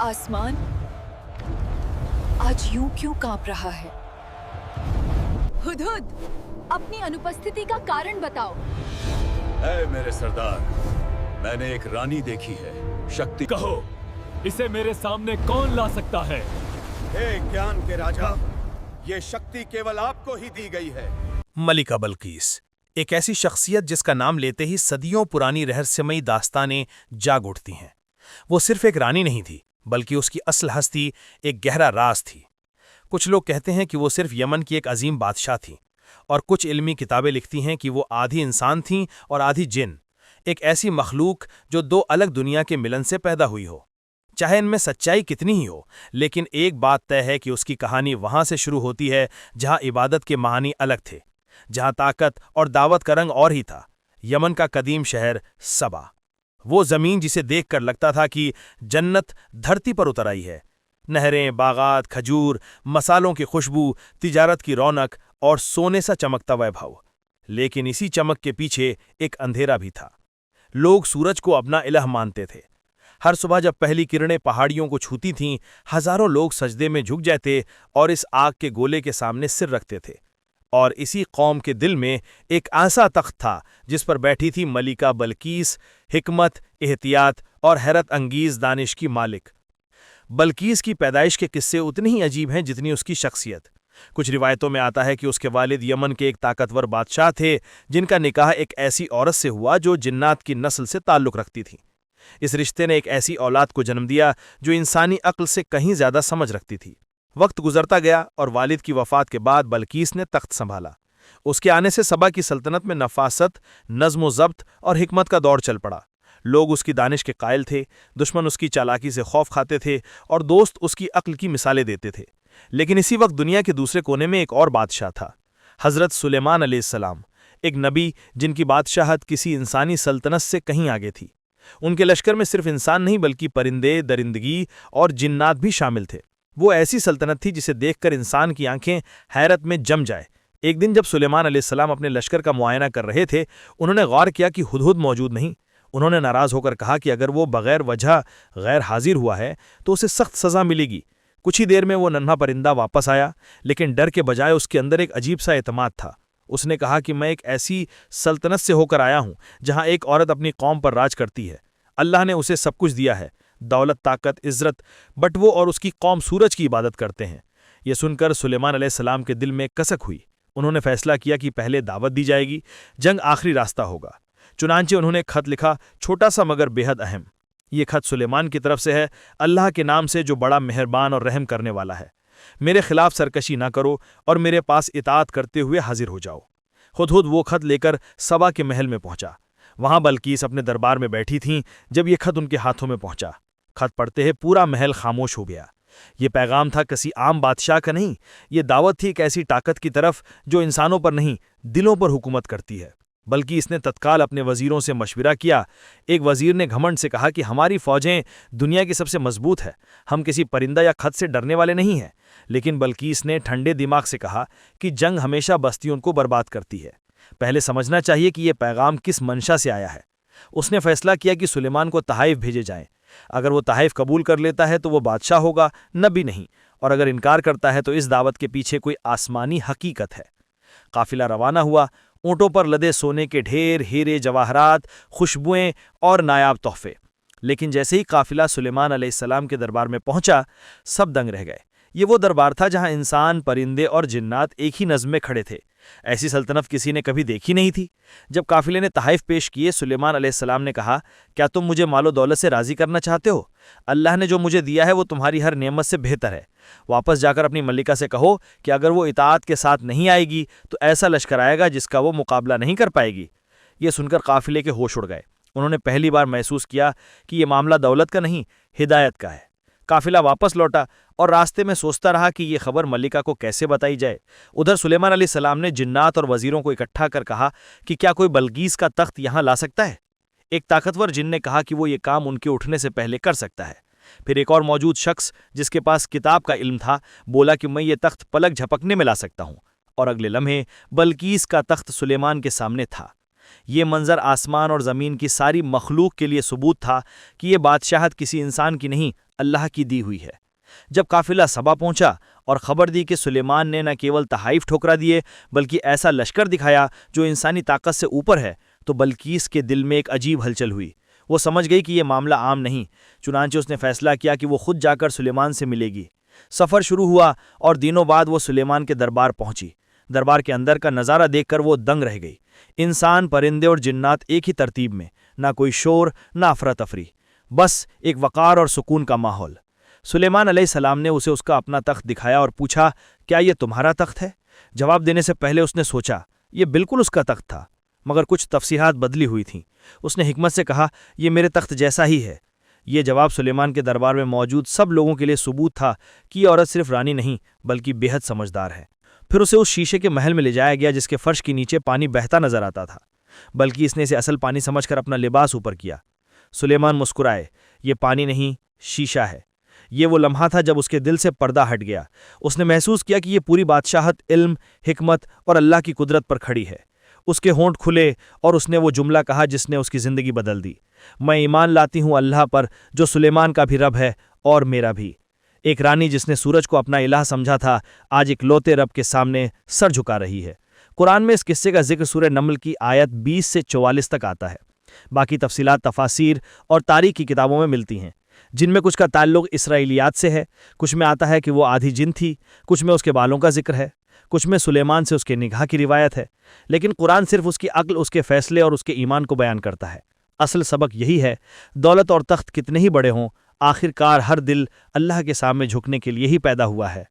आसमान आज यूं क्यों कांप रहा है? हुदहुद, अपनी अनुपस्थिति का कारण बताओ। ऐ मेरे सरदार, मैंने एक रानी देखी है, शक्ति। कहो, इसे मेरे सामने कौन ला सकता है? हे ज्ञान के राजा, ये शक्ति केवल आपको ही दी गई है। मलिका बल्कीस, एक ऐसी शख्सियत जिसका नाम लेते ही सदियों पुरानी रहस्यमयी दास्तानें जाग उठती हैं। वो सिर्फ एक रानी नहीं थी, बल्कि उसकी असल हस्ती एक गहरा राज थी। कुछ लोग कहते हैं कि वो सिर्फ यमन की एक अजीम बादशाह थी, और कुछ इल्मी किताबें लिखती हैं कि वो आधी इंसान थीं और आधी जिन, एक ऐसी मखलूक जो दो अलग दुनिया के मिलन से पैदा हुई हो। चाहे इनमें सच्चाई कितनी ही हो, लेकिन एक बात तय है कि उसकी कहानी वहां से शुरू होती है जहां इबादत के मानी अलग थे, जहां ताकत और दावत का रंग और ही था। यमन का कदीम शहर सबा, वो जमीन जिसे देखकर लगता था कि जन्नत धरती पर उतर आई है। नहरें, बागात, खजूर, मसालों की खुशबू, तिजारत की रौनक और सोने सा चमकता वैभव। लेकिन इसी चमक के पीछे एक अंधेरा भी था। लोग सूरज को अपना इलाह मानते थे। हर सुबह जब पहली किरणें पहाड़ियों को छूती थीं, हजारों लोग सजदे में झुक जाते और इस आग के गोले के सामने सिर रखते थे। और इसी कौम के दिल में एक ऐसा तख्त था जिस पर बैठी थी मलिका बल्कीस, हिकमत, एहतियात और हैरत अंगीज दानिश की मालिक। बल्कीस की पैदाइश के किस्से उतने ही अजीब हैं जितनी उसकी शख्सियत। कुछ रिवायतों में आता है कि उसके वालिद यमन के एक ताकतवर बादशाह थे, जिनका निकाह एक ऐसी औरत से हुआ जो जिन्नात की नस्ल से ताल्लुक रखती थी। इस रिश्ते ने एक ऐसी औलाद को जन्म दिया जो इंसानी अक्ल से कहीं ज्यादा समझ रखती थी। वक्त गुजरता गया और वालिद की वफात के बाद बल्कीस ने तख्त संभाला। उसके आने से सबा की सल्तनत में नफासत, नज़्म व ज़ब्त और हिकमत का दौर चल पड़ा। लोग उसकी दानिश के कायल थे, दुश्मन उसकी चालाकी से खौफ खाते थे और दोस्त उसकी अक्ल की मिसालें देते थे। लेकिन इसी वक्त दुनिया के दूसरे कोने में एक और बादशाह था, हज़रत सुलेमान अलैहिस्सलाम, एक नबी जिनकी बादशाहत किसी इंसानी सल्तनत से कहीं आगे थी। उनके लश्कर में सिर्फ इंसान नहीं बल्कि परिंदे, दरिंदगी और जिन्नात भी शामिल थे। वो ऐसी सल्तनत थी जिसे देखकर इंसान की आंखें हैरत में जम जाए। एक दिन जब सुलेमान अलैहिस्सलाम अपने लश्कर का मुआयना कर रहे थे, उन्होंने गौर किया कि हुदहुद मौजूद नहीं। उन्होंने नाराज होकर कहा कि अगर वो बगैर वजह गैर हाजिर हुआ है तो उसे सख्त सजा मिलेगी। कुछ ही देर में वो नन्हा परिंदा वापस आया, लेकिन डर के बजाय उसके अंदर एक अजीब सा एतमाद था। उसने कहा कि मैं एक ऐसी सल्तनत से होकर आया हूं जहां एक औरत अपनी कौम पर राज करती है। अल्लाह ने उसे सब कुछ दिया है, दौलत, ताकत, इज्जत, बट वो और उसकी कौम सूरज की इबादत करते हैं। ये सुनकर सुलेमान अलैहिस्सलाम के दिल में कसक हुई। उन्होंने फैसला किया कि पहले दावत दी जाएगी, जंग आखिरी रास्ता होगा। चुनांचे उन्होंने एक खत लिखा, छोटा सा मगर बेहद अहम। ये खत सुलेमान की तरफ से है, अल्लाह के नाम से जो बड़ा मेहरबान और रहम करने वाला है। मेरे खिलाफ सरकशी ना करो और मेरे पास इताअत करते हुए हाजिर हो जाओ। हुदहुद वो खत लेकर सबा के महल में पहुंचा। वहां बल्कीस अपने दरबार में बैठी थीं जब ये खत उनके हाथों में पहुंचा। खत पढ़ते ही पूरा महल खामोश हो गया। ये पैगाम था किसी आम बादशाह का नहीं, ये दावत थी एक ऐसी ताकत की तरफ जो इंसानों पर नहीं, दिलों पर हुकूमत करती है। बल्कि इसने तत्काल अपने वजीरों से मशविरा किया। एक वजीर ने घमंड से कहा कि हमारी फौजें दुनिया की सबसे मजबूत है, हम किसी परिंदा या खत से डरने वाले नहीं हैं। लेकिन बल्कीस ने ठंडे दिमाग से कहा कि जंग हमेशा बस्तियों को बर्बाद करती है, पहले समझना चाहिए कि यह पैगाम किस मंशा से आया है। उसने फैसला किया कि सुलेमान को तहाइफ भेजे जाएं। अगर वो तहाइफ कबूल कर लेता है तो वो बादशाह होगा, नबी नहीं, और अगर इनकार करता है तो इस दावत के पीछे कोई आसमानी हकीकत है। काफिला रवाना हुआ। ऊँटों पर लदे सोने के ढेर, हीरे, जवाहरात, खुशबुएं और नायाब तोहफे। लेकिन जैसे ही काफिला सुलेमान अलैहिस्सलाम के दरबार में पहुंचा, सब दंग रह गए। ये वो दरबार था जहां इंसान, परिंदे और जिन्नात एक ही नज़्म में खड़े थे। ऐसी सल्तनत किसी ने कभी देखी नहीं थी। जब काफिले ने तहाइफ पेश किए, सुलेमान अलैहिस्सलाम ने कहा, क्या तुम मुझे मालो दौलत से राजी करना चाहते हो? अल्लाह ने जो मुझे दिया है वो तुम्हारी हर नेमत से बेहतर है। वापस जाकर अपनी मल्लिका से कहो कि अगर वो इताअत के साथ नहीं आएगी तो ऐसा लश्कर आएगा जिसका वो मुकाबला नहीं कर पाएगी। ये सुनकर काफिले के होश उड़ गए। उन्होंने पहली बार महसूस किया कि ये मामला दौलत का नहीं, हिदायत का है। काफिला वापस लौटा और रास्ते में सोचता रहा कि ये खबर मल्लिका को कैसे बताई जाए। उधर सुलेमान अलैहिस्सलाम ने जिन्नात और वजीरों को इकट्ठा कर कहा कि क्या कोई बल्कीस का तख्त यहाँ ला सकता है? एक ताकतवर जिन ने कहा कि वो ये काम उनके उठने से पहले कर सकता है। फिर एक और मौजूद शख्स जिसके पास किताब का इल्म था बोला कि मैं ये तख्त पलक झपकने में ला सकता हूँ। और अगले लम्हे बल्कीस का तख्त सुलेमान के सामने था। ये मंजर आसमान और ज़मीन की सारी मखलूक के लिए सबूत था कि ये बादशाहत किसी इंसान की नहीं, اللہ کی دی ہوئی ہے۔ جب قافلہ سبا پہنچا اور خبر دی کہ سلیمان نے نہ کیول تحائف ٹھکرا دیے بلکہ ایسا لشکر دکھایا جو انسانی طاقت سے اوپر ہے، تو بلقیس کے دل میں ایک عجیب ہلچل ہوئی۔ وہ سمجھ گئی کہ یہ معاملہ عام نہیں، چنانچہ اس نے فیصلہ کیا کہ وہ خود جا کر سلیمان سے ملے گی۔ سفر شروع ہوا اور دنوں بعد وہ سلیمان کے دربار پہنچی۔ دربار کے اندر کا نظارہ دیکھ کر وہ دنگ رہ گئی۔ انسان، پرندے اور جنات ایک ہی ترتیب میں، نہ کوئی شور نہ افراتفری، بس ایک وقار اور سکون کا ماحول۔ سلیمان علیہ السلام نے اسے اس کا اپنا تخت دکھایا اور پوچھا، کیا یہ تمہارا تخت ہے؟ جواب دینے سے پہلے اس نے سوچا، یہ بالکل اس کا تخت تھا، مگر کچھ تفصیلات بدلی ہوئی تھیں۔ اس نے حکمت سے کہا، یہ میرے تخت جیسا ہی ہے۔ یہ جواب سلیمان کے دربار میں موجود سب لوگوں کے لیے ثبوت تھا کہ یہ عورت صرف رانی نہیں بلکہ بے حد سمجھدار ہے۔ پھر اسے اس شیشے کے محل میں لے جایا گیا جس کے فرش کے نیچے پانی بہتا نظر آتا تھا، بلکہ اس نے اسے اصل پانی سمجھ کر اپنا لباس اوپر کیا۔ سلیمان مسکرائے، یہ پانی نہیں، شیشہ ہے۔ یہ وہ لمحہ تھا جب اس کے دل سے پردہ ہٹ گیا۔ اس نے محسوس کیا کہ یہ پوری بادشاہت علم، حکمت اور اللہ کی قدرت پر کھڑی ہے۔ اس کے ہونٹ کھلے اور اس نے وہ جملہ کہا جس نے اس کی زندگی بدل دی، میں ایمان لاتی ہوں اللہ پر جو سلیمان کا بھی رب ہے اور میرا بھی۔ ایک رانی جس نے سورج کو اپنا الہ سمجھا تھا، آج ایک لوتے رب کے سامنے سر جھکا رہی ہے۔ قرآن میں اس قصے کا ذکر سورہ نمل کی آیت 20 سے 44 تک آتا ہے۔ باقی تفصیلات تفاسیر اور تاریخ کی کتابوں میں ملتی ہیں، جن میں کچھ کا تعلق اسرائیلیات سے ہے، کچھ میں آتا ہے کہ وہ آدھی جن تھی، کچھ میں اس کے بالوں کا ذکر ہے، کچھ میں سلیمان سے اس کے نکاح کی روایت ہے۔ لیکن قرآن صرف اس کی عقل، اس کے فیصلے اور اس کے ایمان کو بیان کرتا ہے۔ اصل سبق یہی ہے، دولت اور تخت کتنے ہی بڑے ہوں، آخر کار ہر دل اللہ کے سامنے جھکنے کے لیے ہی پیدا ہوا ہے۔